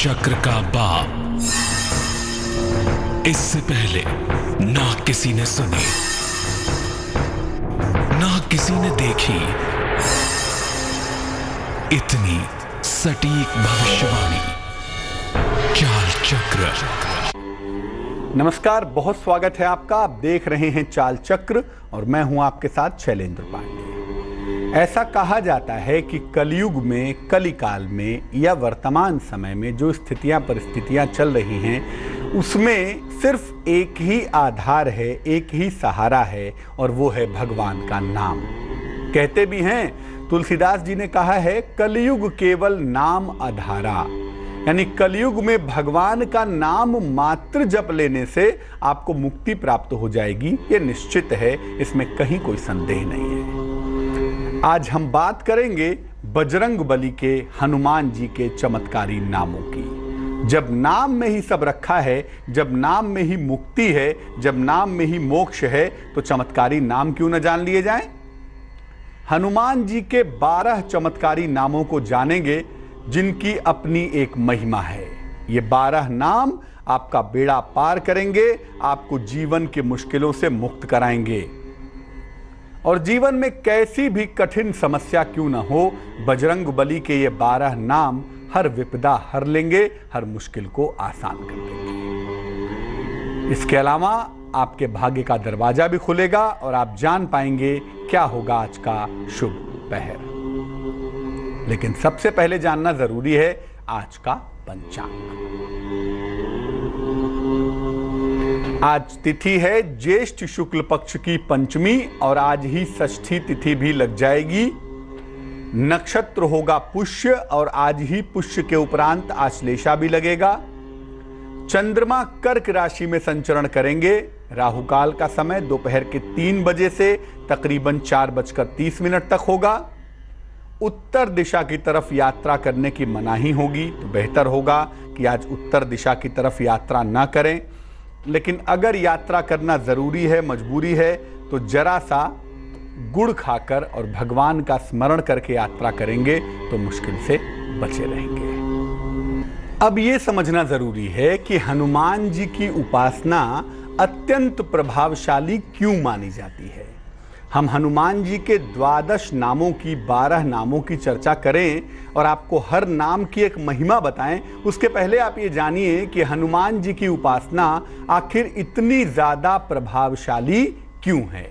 चक्र का बाप। इससे पहले ना किसी ने सुनी, ना किसी ने देखी इतनी सटीक भविष्यवाणी। चाल चक्र। नमस्कार, बहुत स्वागत है आपका। आप देख रहे हैं चाल चक्र और मैं हूं आपके साथ शैलेंद्र पांडे। ऐसा कहा जाता है कि कलयुग में, कलिकाल में या वर्तमान समय में जो स्थितियां परिस्थितियां चल रही हैं उसमें सिर्फ एक ही आधार है, एक ही सहारा है और वो है भगवान का नाम। कहते भी हैं, तुलसीदास जी ने कहा है, कलयुग केवल नाम आधारा। यानी कलयुग में भगवान का नाम मात्र जप लेने से आपको मुक्ति प्राप्त हो जाएगी, ये निश्चित है, इसमें कहीं कोई संदेह नहीं है। आज हम बात करेंगे बजरंगबली के, हनुमान जी के चमत्कारी नामों की। जब नाम में ही सब रखा है, जब नाम में ही मुक्ति है, जब नाम में ही मोक्ष है, तो चमत्कारी नाम क्यों न जान लिए जाएं? हनुमान जी के 12 चमत्कारी नामों को जानेंगे जिनकी अपनी एक महिमा है। ये 12 नाम आपका बेड़ा पार करेंगे, आपको जीवन की मुश्किलों से मुक्त कराएंगे। और जीवन में कैसी भी कठिन समस्या क्यों ना हो, बजरंगबली के ये 12 नाम हर विपदा हर लेंगे, हर मुश्किल को आसान कर देंगे। इसके अलावा आपके भाग्य का दरवाजा भी खुलेगा और आप जान पाएंगे क्या होगा आज का शुभ पहर। लेकिन सबसे पहले जानना जरूरी है आज का पंचांग। आज तिथि है ज्येष्ठ शुक्ल पक्ष की पंचमी और आज ही षष्ठी तिथि भी लग जाएगी। नक्षत्र होगा पुष्य और आज ही पुष्य के उपरांत आश्लेषा भी लगेगा। चंद्रमा कर्क राशि में संचरण करेंगे। राहुकाल का समय दोपहर के 3 बजे से तकरीबन 4:30 तक होगा। उत्तर दिशा की तरफ यात्रा करने की मनाही होगी, तो बेहतर होगा कि आज उत्तर दिशा की तरफ यात्रा ना करें। लेकिन अगर यात्रा करना जरूरी है, मजबूरी है, तो जरा सा गुड़ खाकर और भगवान का स्मरण करके यात्रा करेंगे तो मुश्किल से बचे रहेंगे। अब ये समझना जरूरी है कि हनुमान जी की उपासना अत्यंत प्रभावशाली क्यों मानी जाती है। हम हनुमान जी के 12 नामों की, 12 नामों की चर्चा करें और आपको हर नाम की एक महिमा बताएं, उसके पहले आप ये जानिए कि हनुमान जी की उपासना आखिर इतनी ज्यादा प्रभावशाली क्यों है।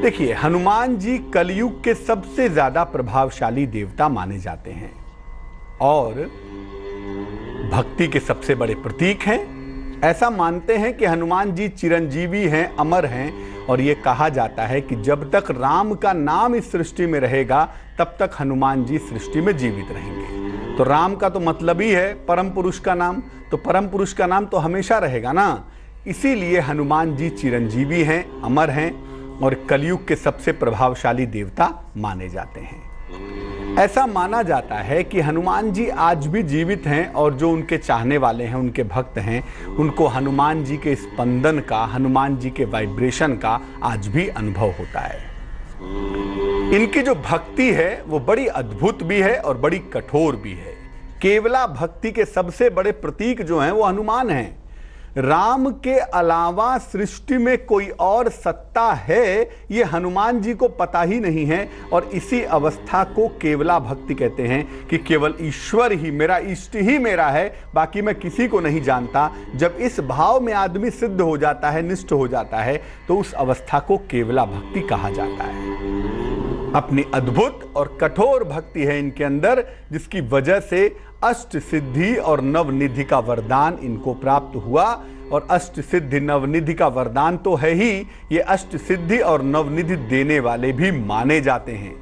देखिए, हनुमान जी कलयुग के सबसे ज्यादा प्रभावशाली देवता माने जाते हैं और भक्ति के सबसे बड़े प्रतीक हैं। ऐसा मानते हैं कि हनुमान जी चिरंजीवी हैं, अमर हैं और ये कहा जाता है कि जब तक राम का नाम इस सृष्टि में रहेगा तब तक हनुमान जी सृष्टि में जीवित रहेंगे। तो राम का तो मतलब ही है परम पुरुष का नाम, तो परम पुरुष का नाम तो हमेशा रहेगा ना। इसीलिए हनुमान जी चिरंजीवी हैं, अमर हैं और कलयुग के सबसे प्रभावशाली देवता माने जाते हैं। ऐसा माना जाता है कि हनुमान जी आज भी जीवित हैं और जो उनके चाहने वाले हैं, उनके भक्त हैं, उनको हनुमान जी के स्पंदन का, हनुमान जी के वाइब्रेशन का आज भी अनुभव होता है। इनकी जो भक्ति है वो बड़ी अद्भुत भी है और बड़ी कठोर भी है। केवला भक्ति के सबसे बड़े प्रतीक जो हैं वो हनुमान हैं। राम के अलावा सृष्टि में कोई और सत्ता है ये हनुमान जी को पता ही नहीं है और इसी अवस्था को केवला भक्ति कहते हैं कि केवल ईश्वर ही मेरा, इष्ट ही मेरा है, बाकी मैं किसी को नहीं जानता। जब इस भाव में आदमी सिद्ध हो जाता है, निष्ठ हो जाता है, तो उस अवस्था को केवला भक्ति कहा जाता है। अपनी अद्भुत और कठोर भक्ति है इनके अंदर, जिसकी वजह से अष्ट सिद्धि और नवनिधि का वरदान इनको प्राप्त हुआ। और अष्ट सिद्धि नवनिधि का वरदान तो है ही, ये अष्ट सिद्धि और नवनिधि देने वाले भी माने जाते हैं।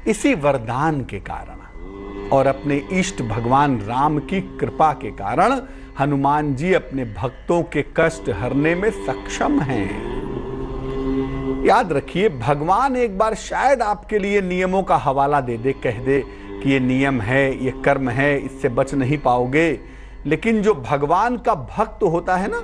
इसी वरदान के कारण और अपने इष्ट भगवान राम की कृपा के कारण हनुमान जी अपने भक्तों के कष्ट हरने में सक्षम हैं। याद रखिए, भगवान एक बार शायद आपके लिए नियमों का हवाला दे दे, कह दे कि ये नियम है, ये कर्म है, इससे बच नहीं पाओगे। लेकिन जो भगवान का भक्त होता है ना,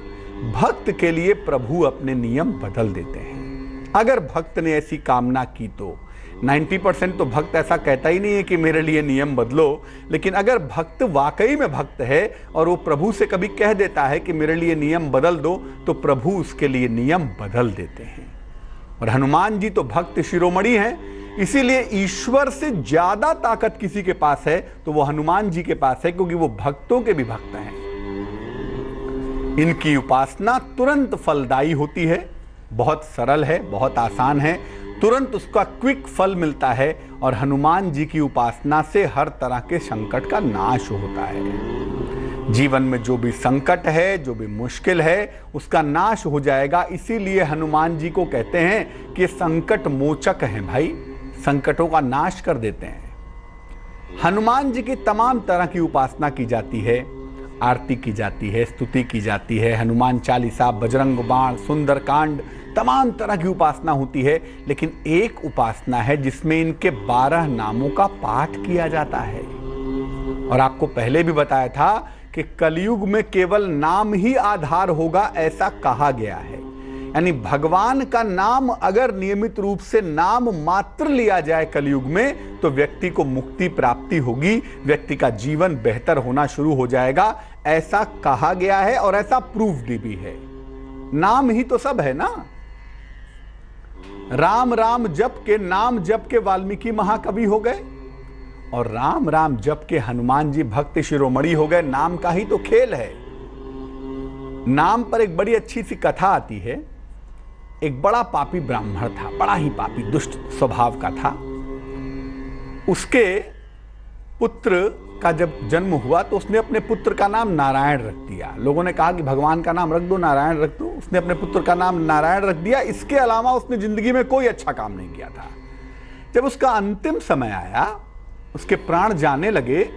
भक्त के लिए प्रभु अपने नियम बदल देते हैं। अगर भक्त ने ऐसी कामना की तो 90% तो भक्त ऐसा कहता ही नहीं है कि मेरे लिए नियम बदलो, लेकिन अगर भक्त वाकई में भक्त है और वो प्रभु से कभी कह देता है कि मेरे लिए नियम बदल दो, तो प्रभु उसके लिए नियम बदल देते हैं। और हनुमान जी तो भक्त शिरोमणि हैं, इसीलिए ईश्वर से ज्यादा ताकत किसी के पास है तो वो हनुमान जी के पास है, क्योंकि वो भक्तों के भी भक्त हैं। इनकी उपासना तुरंत फलदायी होती है, बहुत सरल है, बहुत आसान है, तुरंत उसका क्विक फल मिलता है। और हनुमान जी की उपासना से हर तरह के संकट का नाश होता है। जीवन में जो भी संकट है, जो भी मुश्किल है, उसका नाश हो जाएगा। इसीलिए हनुमान जी को कहते हैं कि संकट मोचक हैं भाई, संकटों का नाश कर देते हैं। हनुमान जी की तमाम तरह की उपासना की जाती है, आरती की जाती है, स्तुति की जाती है, हनुमान चालीसा, बजरंग बाण, सुंदरकांड, तमाम तरह की उपासना होती है। लेकिन एक उपासना है जिसमें इनके 12 नामों का पाठ किया जाता है। और आपको पहले भी बताया था कि कलयुग में केवल नाम ही आधार होगा, ऐसा कहा गया है। यानी भगवान का नाम अगर नियमित रूप से नाम मात्र लिया जाए कलयुग में, तो व्यक्ति को मुक्ति प्राप्ति होगी, व्यक्ति का जीवन बेहतर होना शुरू हो जाएगा, ऐसा कहा गया है और ऐसा प्रूव्ड भी है। नाम ही तो सब है ना। राम राम जप के, नाम जप के वाल्मीकि महाकवि हो गए, और राम राम जप के हनुमान जी भक्त शिरोमणि हो गए। नाम का ही तो खेल है। नाम पर एक बड़ी अच्छी सी कथा आती है। एक बड़ा पापी ब्राह्मण था, बड़ा ही पापी दुष्ट स्वभाव का था। उसके पुत्र का जब जन्म हुआ तो उसने अपने पुत्र का नाम नारायण रख दिया। लोगों ने कहा कि भगवान का नाम रख दो, नारायण रख दो। उसने अपने पुत्र का नाम नारायण रख दिया। इसके अलावा उसने जिंदगी में कोई अच्छा काम नहीं किया था। जब उसका अंतिम समय आया, उसके प्राण जाने लगे,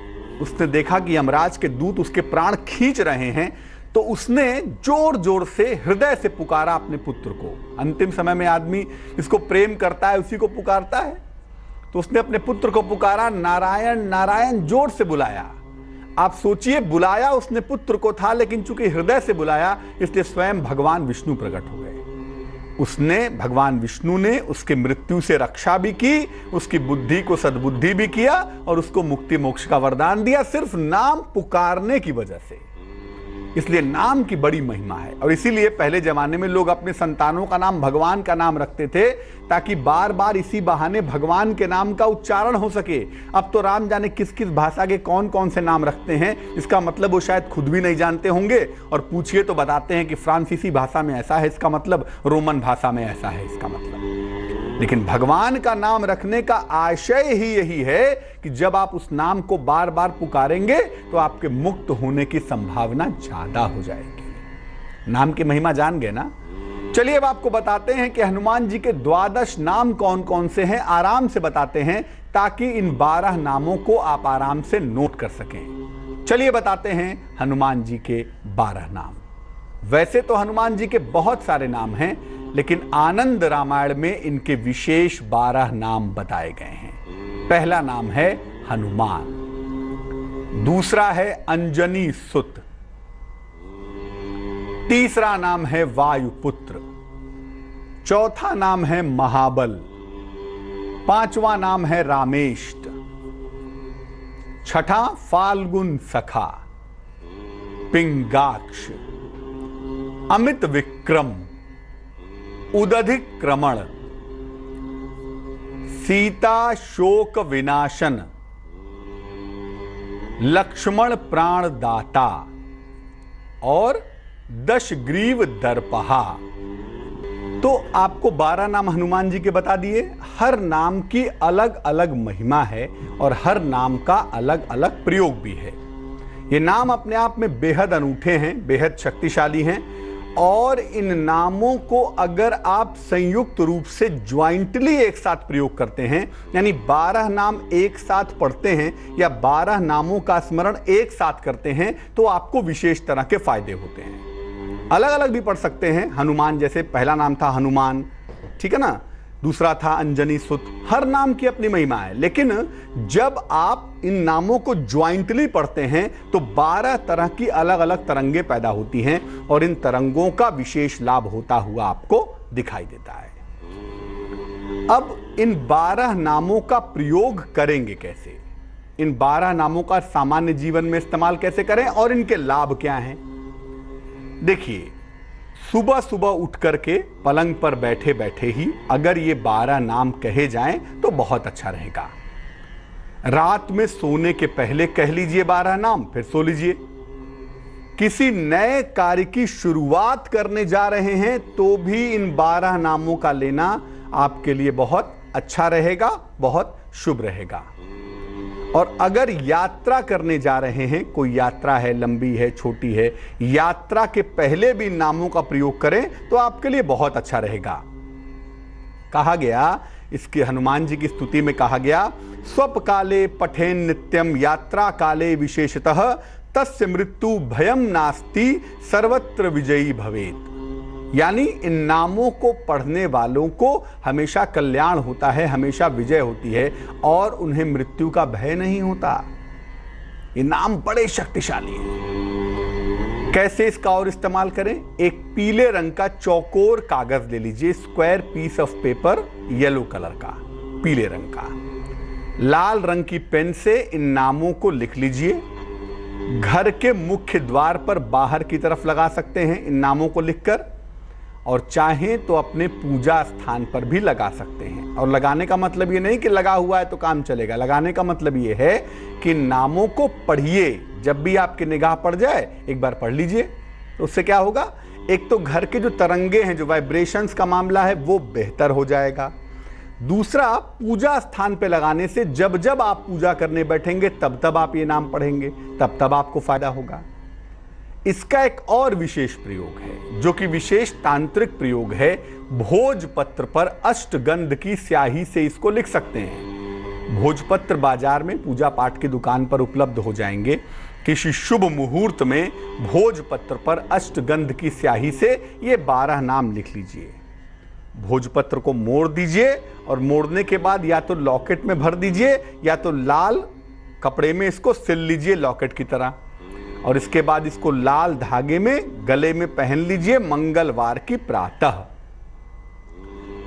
उसने देखा कि यमराज के दूत उसके प्राण खींच रहे हैं, तो उसने जोर जोर से हृदय से पुकारा अपने पुत्र को। अंतिम समय में आदमी जिसको प्रेम करता है उसी को पुकारता है। तो उसने अपने पुत्र को पुकारा, नारायण नारायण, जोर से बुलाया। आप सोचिए, बुलाया उसने पुत्र को था, लेकिन चूंकि हृदय से बुलाया इसलिए स्वयं भगवान विष्णु प्रकट हो गए। उसने, भगवान विष्णु ने उसके मृत्यु से रक्षा भी की, उसकी बुद्धि को सद्बुद्धि भी किया और उसको मुक्ति मोक्ष का वरदान दिया, सिर्फ नाम पुकारने की वजह से। इसलिए नाम की बड़ी महिमा है। और इसीलिए पहले जमाने में लोग अपने संतानों का नाम भगवान का नाम रखते थे, ताकि बार बार इसी बहाने भगवान के नाम का उच्चारण हो सके। अब तो राम जाने किस किस भाषा के कौन कौन से नाम रखते हैं, इसका मतलब वो शायद खुद भी नहीं जानते होंगे, और पूछिए तो बताते हैं कि फ्रांसीसी भाषा में ऐसा है इसका मतलब, रोमन भाषा में ऐसा है इसका मतलब। लेकिन भगवान का नाम रखने का आशय ही यही है कि जब आप उस नाम को बार बार पुकारेंगे तो आपके मुक्त होने की संभावना ज्यादा हो जाएगी। नाम की महिमा जान गए ना। चलिए अब आपको बताते हैं कि हनुमान जी के 12 नाम कौन कौन से हैं। आराम से बताते हैं ताकि इन 12 नामों को आप आराम से नोट कर सकें। चलिए बताते हैं हनुमान जी के 12 नाम। वैसे तो हनुमान जी के बहुत सारे नाम हैं, लेकिन आनंद रामायण में इनके विशेष 12 नाम बताए गए हैं। पहला नाम है हनुमान, दूसरा है अंजनी सुत, तीसरा नाम है वायुपुत्र, चौथा नाम है महाबल, पांचवा नाम है रामेष्ट, छठा फाल्गुन सखा, पिंगाक्ष, अमित विक्रम, उदधिक्रमण, सीता शोक विनाशन, लक्ष्मण प्राणदाता और दशग्रीव दर्पहा। तो आपको 12 नाम हनुमान जी के बता दिए। हर नाम की अलग अलग महिमा है और हर नाम का अलग अलग प्रयोग भी है। ये नाम अपने आप में बेहद अनूठे हैं, बेहद शक्तिशाली हैं, और इन नामों को अगर आप संयुक्त रूप से ज्वाइंटली एक साथ प्रयोग करते हैं, यानी 12 नाम एक साथ पढ़ते हैं या 12 नामों का स्मरण एक साथ करते हैं, तो आपको विशेष तरह के फायदे होते हैं। अलग अलग भी पढ़ सकते हैं। हनुमान, जैसे पहला नाम था हनुमान, ठीक है ना, दूसरा था अंजनी सुत। हर नाम की अपनी महिमा है, लेकिन जब आप इन नामों को ज्वाइंटली पढ़ते हैं तो 12 तरह की अलग अलग तरंगे पैदा होती हैं और इन तरंगों का विशेष लाभ होता हुआ आपको दिखाई देता है। अब इन 12 नामों का प्रयोग करेंगे कैसे, इन 12 नामों का सामान्य जीवन में इस्तेमाल कैसे करें और इनके लाभ क्या हैं। देखिए, सुबह सुबह उठ करके पलंग पर बैठे बैठे ही अगर ये 12 नाम कहे जाएं तो बहुत अच्छा रहेगा। रात में सोने के पहले कह लीजिए 12 नाम, फिर सो लीजिए। किसी नए कार्य की शुरुआत करने जा रहे हैं तो भी इन 12 नामों का लेना आपके लिए बहुत अच्छा रहेगा, बहुत शुभ रहेगा। और अगर यात्रा करने जा रहे हैं, कोई यात्रा है, लंबी है, छोटी है, यात्रा के पहले भी इन नामों का प्रयोग करें तो आपके लिए बहुत अच्छा रहेगा। कहा गया, इसके हनुमान जी की स्तुति में कहा गया, स्वप काले पठेन नित्यम यात्रा काले विशेषतः तस्य मृत्यु भयम नास्ति सर्वत्र विजयी भवेत। यानी इन नामों को पढ़ने वालों को हमेशा कल्याण होता है, हमेशा विजय होती है और उन्हें मृत्यु का भय नहीं होता। ये नाम बड़े शक्तिशाली हैं। कैसे इसका और इस्तेमाल करें? एक पीले रंग का चौकोर कागज ले लीजिए, square piece of paper, yellow colour का, पीले रंग का। लाल रंग की पेन से इन नामों को लिख लीजिए। घर के मुख्य द्वार पर बाहर की तरफ लगा सकते हैं इन नामों को लिखकर, और चाहें तो अपने पूजा स्थान पर भी लगा सकते हैं। और लगाने का मतलब ये नहीं कि लगा हुआ है तो काम चलेगा, लगाने का मतलब ये है कि नामों को पढ़िए। जब भी आपकी निगाह पड़ जाए एक बार पढ़ लीजिए, तो उससे क्या होगा, एक तो घर के जो तरंगे हैं, जो वाइब्रेशंस का मामला है, वो बेहतर हो जाएगा। दूसरा, पूजा स्थान पे लगाने से जब जब आप पूजा करने बैठेंगे तब तब आप ये नाम पढ़ेंगे, तब तब आपको फायदा होगा। इसका एक और विशेष प्रयोग है जो कि विशेष तांत्रिक प्रयोग है। भोजपत्र पर अष्टगंध की स्याही से इसको लिख सकते हैं। भोजपत्र बाजार में पूजा पाठ की दुकान पर उपलब्ध हो जाएंगे। किसी शुभ मुहूर्त में भोजपत्र पर अष्टगंध की स्याही से ये 12 नाम लिख लीजिए। भोजपत्र को मोड़ दीजिए और मोड़ने के बाद या तो लॉकेट में भर दीजिए या तो लाल कपड़े में इसको सिल लीजिए लॉकेट की तरह, और इसके बाद इसको लाल धागे में गले में पहन लीजिए मंगलवार की प्रातः।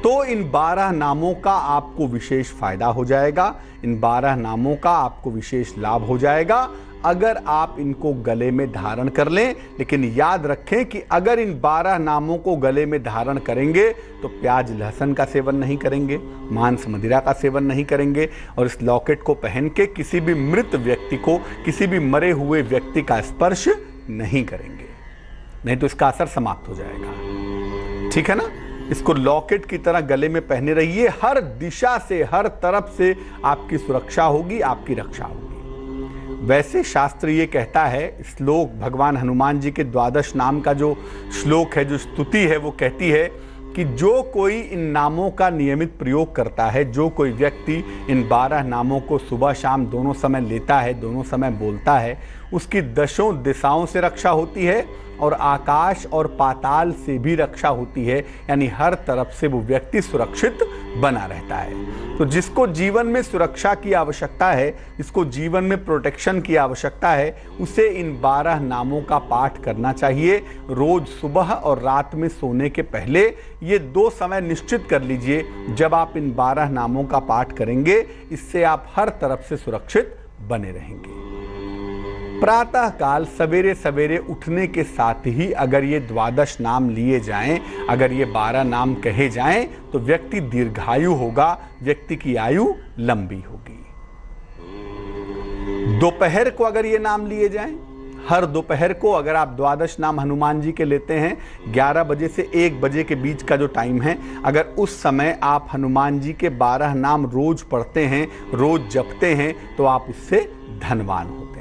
तो इन 12 नामों का आपको विशेष फायदा हो जाएगा, इन 12 नामों का आपको विशेष लाभ हो जाएगा अगर आप इनको गले में धारण कर लें। लेकिन याद रखें कि अगर इन 12 नामों को गले में धारण करेंगे तो प्याज लहसुन का सेवन नहीं करेंगे, मांस मदिरा का सेवन नहीं करेंगे, और इस लॉकेट को पहन के किसी भी मृत व्यक्ति को, किसी भी मरे हुए व्यक्ति का स्पर्श नहीं करेंगे, नहीं तो इसका असर समाप्त हो जाएगा। ठीक है ना? इसको लॉकेट की तरह गले में पहने रहिए। हर दिशा से, हर तरफ से आपकी सुरक्षा होगी, आपकी रक्षा होगी। वैसे शास्त्र ये कहता है, श्लोक भगवान हनुमान जी के 12 नाम का जो श्लोक है, जो स्तुति है, वो कहती है कि जो कोई इन नामों का नियमित प्रयोग करता है, जो कोई व्यक्ति इन 12 नामों को सुबह शाम दोनों समय लेता है, दोनों समय बोलता है, उसकी दशों दिशाओं से रक्षा होती है और आकाश और पाताल से भी रक्षा होती है। यानी हर तरफ से वो व्यक्ति सुरक्षित बना रहता है। तो जिसको जीवन में सुरक्षा की आवश्यकता है, जिसको जीवन में प्रोटेक्शन की आवश्यकता है, उसे इन 12 नामों का पाठ करना चाहिए। रोज सुबह और रात में सोने के पहले ये 2 समय निश्चित कर लीजिए जब आप इन 12 नामों का पाठ करेंगे। इससे आप हर तरफ से सुरक्षित बने रहेंगे। प्रातः काल सवेरे सवेरे उठने के साथ ही अगर ये 12 नाम लिए जाएं, अगर ये 12 नाम कहे जाएं, तो व्यक्ति दीर्घायु होगा, व्यक्ति की आयु लंबी होगी। दोपहर को अगर ये नाम लिए जाएं, हर दोपहर को अगर आप 12 नाम हनुमान जी के लेते हैं, 11 बजे से 1 बजे के बीच का जो टाइम है, अगर उस समय आप हनुमान जी के 12 नाम रोज पढ़ते हैं, रोज जपते हैं, तो आप उससे धनवान होते हैं।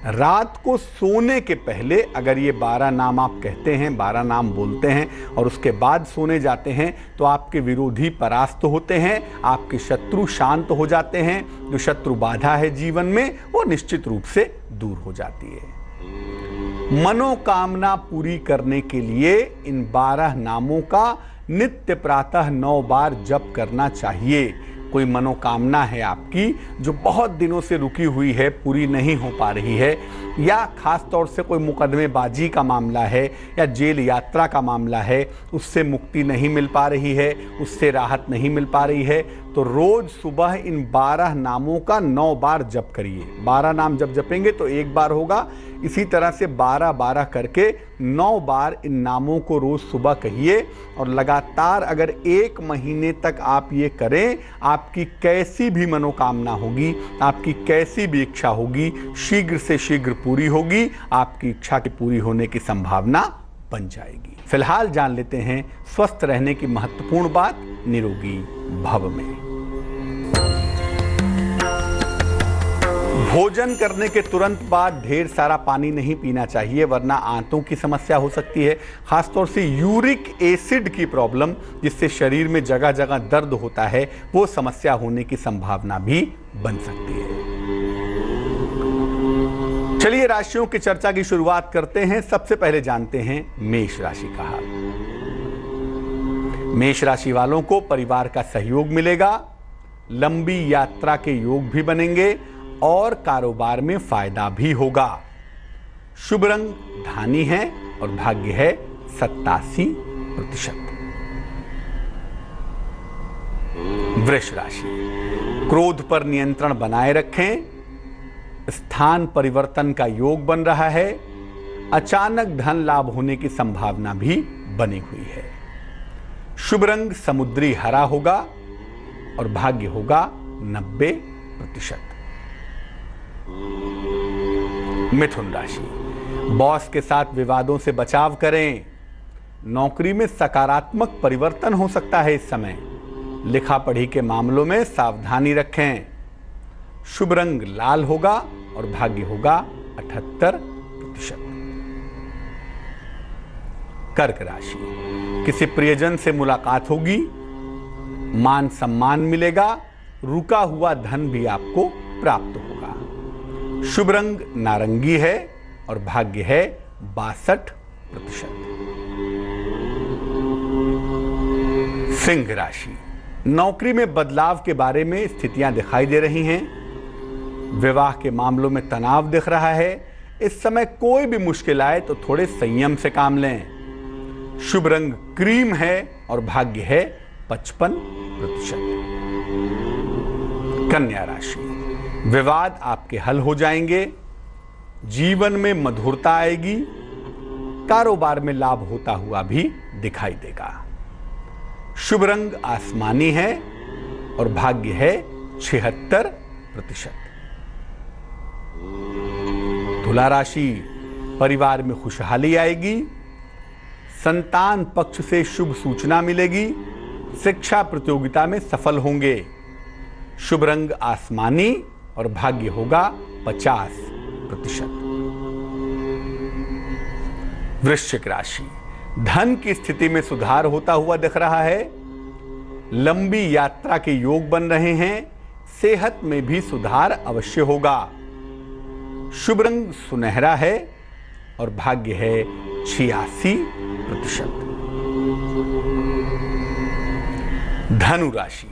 रात को सोने के पहले अगर ये 12 नाम आप कहते हैं, 12 नाम बोलते हैं और उसके बाद सोने जाते हैं, तो आपके विरोधी परास्त होते हैं, आपके शत्रु शांत हो जाते हैं, जो शत्रु बाधा है जीवन में वो निश्चित रूप से दूर हो जाती है। मनोकामना पूरी करने के लिए इन 12 नामों का नित्य प्रातः 9 बार जप करना चाहिए। कोई मनोकामना है आपकी जो बहुत दिनों से रुकी हुई है, पूरी नहीं हो पा रही है, या खास तौर से कोई मुकदमेबाजी का मामला है या जेल यात्रा का मामला है, उससे मुक्ति नहीं मिल पा रही है, उससे राहत नहीं मिल पा रही है, तो रोज सुबह इन 12 नामों का 9 बार जप करिए। 12 नाम जब जपेंगे तो 1 बार होगा, इसी तरह से 12-12 करके 9 बार इन नामों को रोज सुबह कहिए और लगातार अगर 1 महीने तक आप ये करें, आपकी कैसी भी मनोकामना होगी, आपकी कैसी भी इच्छा होगी, शीघ्र से शीघ्र पूरी होगी, आपकी इच्छा के पूरी होने की संभावना बन जाएगी। फिलहाल जान लेते हैं स्वस्थ रहने की महत्वपूर्ण बात निरोगी भव में। भोजन करने के तुरंत बाद ढेर सारा पानी नहीं पीना चाहिए, वरना आंतों की समस्या हो सकती है। खासतौर से यूरिक एसिड की प्रॉब्लम, जिससे शरीर में जगह जगह दर्द होता है, वो समस्या होने की संभावना भी बन सकती है। चलिए राशियों की चर्चा की शुरुआत करते हैं। सबसे पहले जानते हैं मेष राशि का हाल। मेष राशि वालों को परिवार का सहयोग मिलेगा, लंबी यात्रा के योग भी बनेंगे और कारोबार में फायदा भी होगा। शुभ रंग धानी है और भाग्य है 87%। वृष राशि, क्रोध पर नियंत्रण बनाए रखें, स्थान परिवर्तन का योग बन रहा है, अचानक धन लाभ होने की संभावना भी बनी हुई है। शुभ रंग समुद्री हरा होगा और भाग्य होगा 90%। मिथुन राशि, बॉस के साथ विवादों से बचाव करें, नौकरी में सकारात्मक परिवर्तन हो सकता है इस समय, लिखा पढ़ी के मामलों में सावधानी रखें। शुभ रंग लाल होगा और भाग्य होगा 78%। कर्क राशि, किसी प्रियजन से मुलाकात होगी, मान सम्मान मिलेगा, रुका हुआ धन भी आपको प्राप्त होगा। शुभ रंग नारंगी है और भाग्य है 62%। सिंह राशि, नौकरी में बदलाव के बारे में स्थितियां दिखाई दे रही हैं, विवाह के मामलों में तनाव दिख रहा है। इस समय कोई भी मुश्किल आए तो थोड़े संयम से काम लें। शुभ रंग क्रीम है और भाग्य है 55%। कन्या राशि, विवाद आपके हल हो जाएंगे, जीवन में मधुरता आएगी, कारोबार में लाभ होता हुआ भी दिखाई देगा। शुभ रंग आसमानी है और भाग्य है 76%। तुला राशि, परिवार में खुशहाली आएगी, संतान पक्ष से शुभ सूचना मिलेगी, शिक्षा प्रतियोगिता में सफल होंगे। शुभ रंग आसमानी और भाग्य होगा 50%। वृश्चिक राशि, धन की स्थिति में सुधार होता हुआ दिख रहा है, लंबी यात्रा के योग बन रहे हैं, सेहत में भी सुधार अवश्य होगा। शुभ रंग सुनहरा है और भाग्य है 86%। धनु राशि,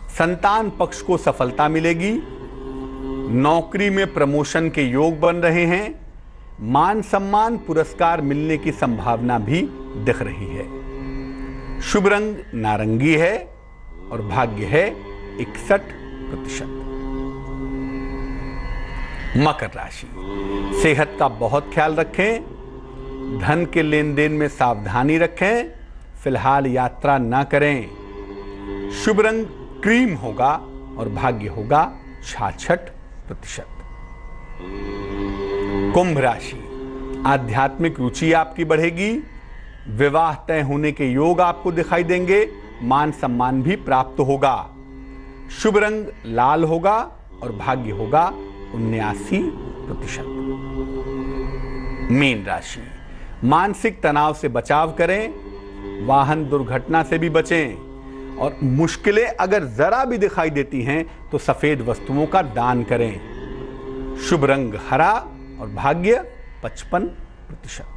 संतान पक्ष को सफलता मिलेगी, नौकरी में प्रमोशन के योग बन रहे हैं, मान सम्मान पुरस्कार मिलने की संभावना भी दिख रही है। शुभ रंग नारंगी है और भाग्य है 61%। मकर राशि, सेहत का बहुत ख्याल रखें, धन के लेन देन में सावधानी रखें, फिलहाल यात्रा न करें। शुभ रंग क्रीम होगा और भाग्य होगा 66%। कुंभ राशि, आध्यात्मिक रुचि आपकी बढ़ेगी, विवाह तय होने के योग आपको दिखाई देंगे, मान सम्मान भी प्राप्त होगा। शुभ रंग लाल होगा और भाग्य होगा 79%। मीन राशि, मानसिक तनाव से बचाव करें, वाहन दुर्घटना से भी बचें और मुश्किलें अगर जरा भी दिखाई देती हैं तो सफेद वस्तुओं का दान करें। शुभ रंग हरा और भाग्य 55%।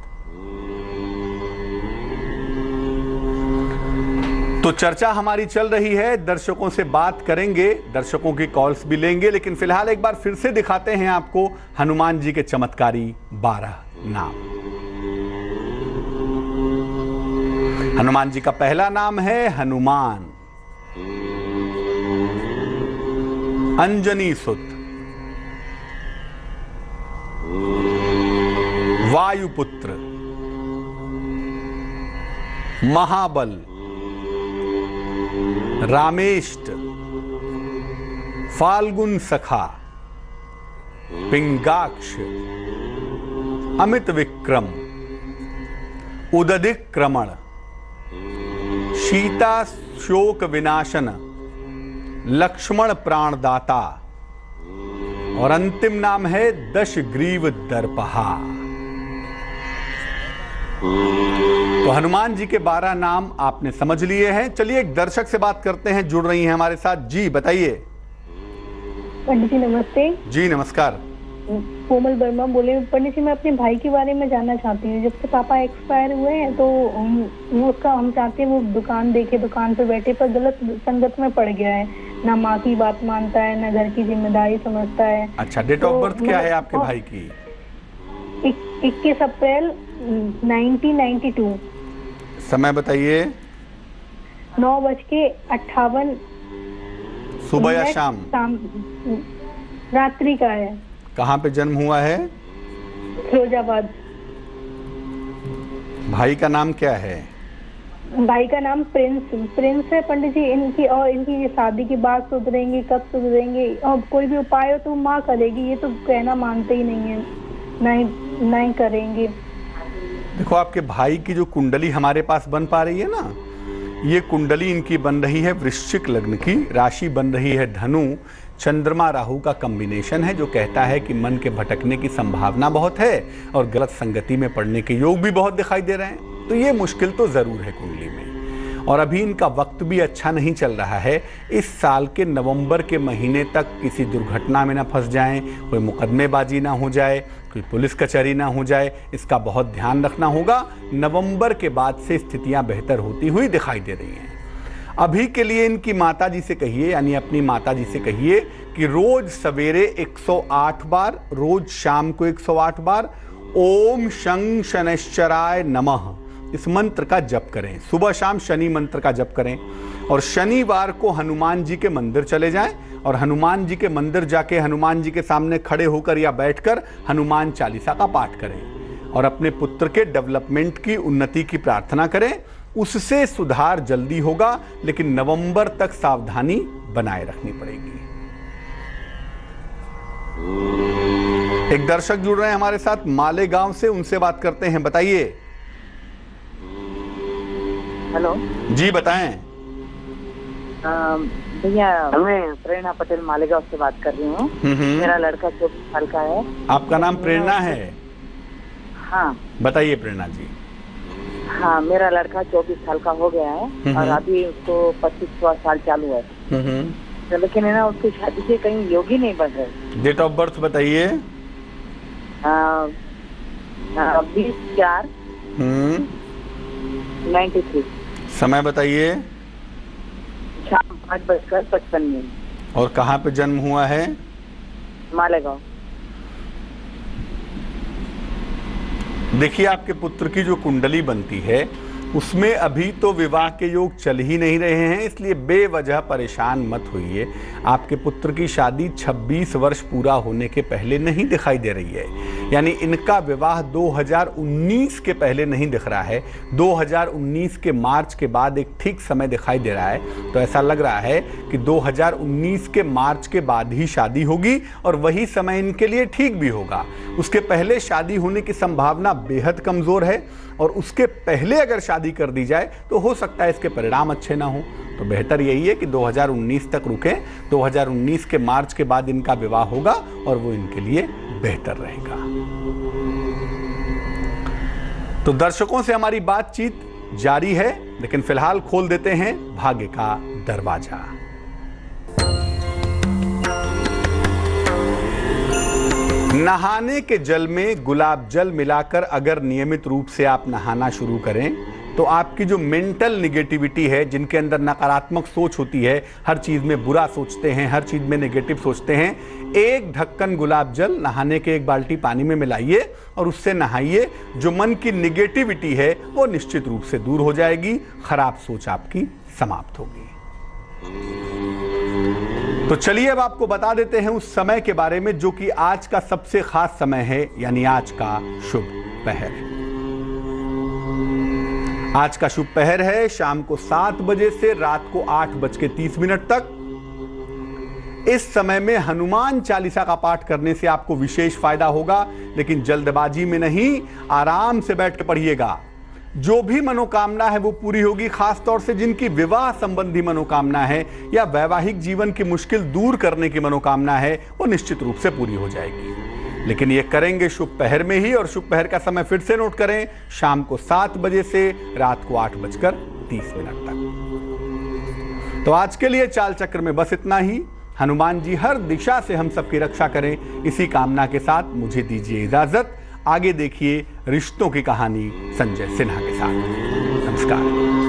तो चर्चा हमारी चल रही है, दर्शकों से बात करेंगे, दर्शकों की कॉल्स भी लेंगे, लेकिन फिलहाल एक बार फिर से दिखाते हैं आपको हनुमान जी के चमत्कारी 12 नाम। हनुमान जी का पहला नाम है हनुमान, अंजनी सुत, वायुपुत्र, महाबल, रामेष्ट, फाल्गुन सखा, पिंगाक्ष, अमित विक्रम, उदधिक्रमण, सीता शोक विनाशन, लक्ष्मण प्राणदाता और अंतिम नाम है दशग्रीव दर्पहा। तो हनुमान जी के 12 नाम आपने समझ लिए हैं। चलिए एक दर्शक से बात करते हैं, जुड़ रही हैं हमारे साथ। जी बताइए। पंडित जी नमस्ते। जी नमस्कार। कोमल वर्मा बोले। पंडित जी मैं अपने भाई के बारे में जानना चाहती हूँ। जब से पापा एक्सपायर हुए हैं तो हम चाहते हैं वो दुकान देखे, दुकान पर बैठे, पर गलत संगत में पड़ गया है। ना माँ की बात मानता है, ना घर की जिम्मेदारी समझता है। अच्छा, डेट ऑफ बर्थ क्या है आपके भाई की? 21 अप्रैल 1992। समय बताइए। 9:58 सुबह या शाम? रात्रि का है। कहाँ पे जन्म हुआ है? फिरोजाबाद। भाई का नाम क्या है? भाई का नाम प्रिंस है पंडित जी। इनकी ये शादी की बात सुधरेंगे, कब सुधरेंगे? और कोई भी उपाय हो तो माँ करेगी, ये तो कहना मानते ही नहीं है, नहीं करेंगे। देखो आपके भाई की जो कुंडली हमारे पास बन पा रही है ना, ये कुंडली इनकी बन रही है वृश्चिक लग्न की, राशि बन रही है धनु, चंद्रमा राहु का कॉम्बिनेशन है जो कहता है कि मन के भटकने की संभावना बहुत है और गलत संगति में पड़ने के योग भी बहुत दिखाई दे रहे हैं। तो ये मुश्किल तो जरूर है कुंडली में, और अभी इनका वक्त भी अच्छा नहीं चल रहा है। इस साल के नवंबर के महीने तक किसी दुर्घटना में ना फंस जाएं, कोई मुकदमेबाजी ना हो जाए, कोई पुलिस कचहरी ना हो जाए, इसका बहुत ध्यान रखना होगा। नवंबर के बाद से स्थितियां बेहतर होती हुई दिखाई दे रही हैं। अभी के लिए इनकी माता जी से कहिए, यानी अपनी माता जी से कहिए कि रोज सवेरे 108 बार, रोज शाम को 108 बार ओम शं शनैश्चराय नमः इस मंत्र का जप करें। सुबह शाम शनि मंत्र का जप करें, और शनिवार को हनुमान जी के मंदिर चले जाएं और हनुमान जी के मंदिर जाके हनुमान जी के सामने खड़े होकर या बैठकर हनुमान चालीसा का पाठ करें और अपने पुत्र के डेवलपमेंट की, उन्नति की प्रार्थना करें। उससे सुधार जल्दी होगा, लेकिन नवंबर तक सावधानी बनाए रखनी पड़ेगी। एक दर्शक जुड़ रहे हैं हमारे साथ मालेगांव से, उनसे बात करते हैं। बताइए। हेलो जी बताएं। भैया मैं प्रेरणा पटेल मालेगांव से बात कर रही हूँ। मेरा लड़का 24 साल का है। आपका नाम प्रेरणा है? हाँ बताइए प्रेरणा जी। हाँ, मेरा लड़का 24 साल का हो गया है और अभी उसको 25वां साल चालू है। तो लेकिन है ना, उसकी शादी से कहीं योग ही नहीं बन रहे। डेट ऑफ बर्थ बताइए। 20/4/93। समय बताइए। शाम 8:55। और कहाँ पे जन्म हुआ है? मालेगांव। देखिए आपके पुत्र की जो कुंडली बनती है उसमें अभी तो विवाह के योग चल ही नहीं रहे हैं, इसलिए बेवजह परेशान मत होइए। आपके पुत्र की शादी 26 वर्ष पूरा होने के पहले नहीं दिखाई दे रही है, यानी इनका विवाह 2019 के पहले नहीं दिख रहा है। 2019 के मार्च के बाद एक ठीक समय दिखाई दे रहा है। तो ऐसा लग रहा है कि 2019 के मार्च के बाद ही शादी होगी और वही समय इनके लिए ठीक भी होगा। उसके पहले शादी होने की संभावना बेहद कमजोर है, और उसके पहले अगर शादी कर दी जाए तो हो सकता है इसके परिणाम अच्छे ना हो। तो बेहतर यही है कि 2019 तक रुकें। 2019 के मार्च के बाद इनका विवाह होगा और वो इनके लिए बेहतर रहेगा। तो दर्शकों से हमारी बातचीत जारी है, लेकिन फिलहाल खोल देते हैं भाग्य का दरवाजा। नहाने के जल में गुलाब जल मिलाकर अगर नियमित रूप से आप नहाना शुरू करें तो आपकी जो मेंटल निगेटिविटी है, जिनके अंदर नकारात्मक सोच होती है, हर चीज़ में बुरा सोचते हैं, हर चीज़ में नेगेटिव सोचते हैं, एक ढक्कन गुलाब जल नहाने के 1 बाल्टी पानी में मिलाइए और उससे नहाइए। जो मन की निगेटिविटी है वो निश्चित रूप से दूर हो जाएगी, खराब सोच आपकी समाप्त होगी। तो चलिए अब आपको बता देते हैं उस समय के बारे में जो कि आज का सबसे खास समय है, यानी आज का शुभ पहर। आज का शुभ पहर है शाम को 7 बजे से रात को 8:30 तक। इस समय में हनुमान चालीसा का पाठ करने से आपको विशेष फायदा होगा, लेकिन जल्दबाजी में नहीं, आराम से बैठ कर पढ़िएगा। जो भी मनोकामना है वो पूरी होगी, खास तौर से जिनकी विवाह संबंधी मनोकामना है या वैवाहिक जीवन की मुश्किल दूर करने की मनोकामना है वो निश्चित रूप से पूरी हो जाएगी। लेकिन ये करेंगे शुभ पहर में ही, और शुभ पहर का समय फिर से नोट करें, शाम को 7 बजे से रात को 8:30 तक। तो आज के लिए चाल चक्र में बस इतना ही। हनुमान जी हर दिशा से हम सबकी रक्षा करें, इसी कामना के साथ मुझे दीजिए इजाजत। आगे देखिए रिश्तों की कहानी संजय सिन्हा के साथ। नमस्कार।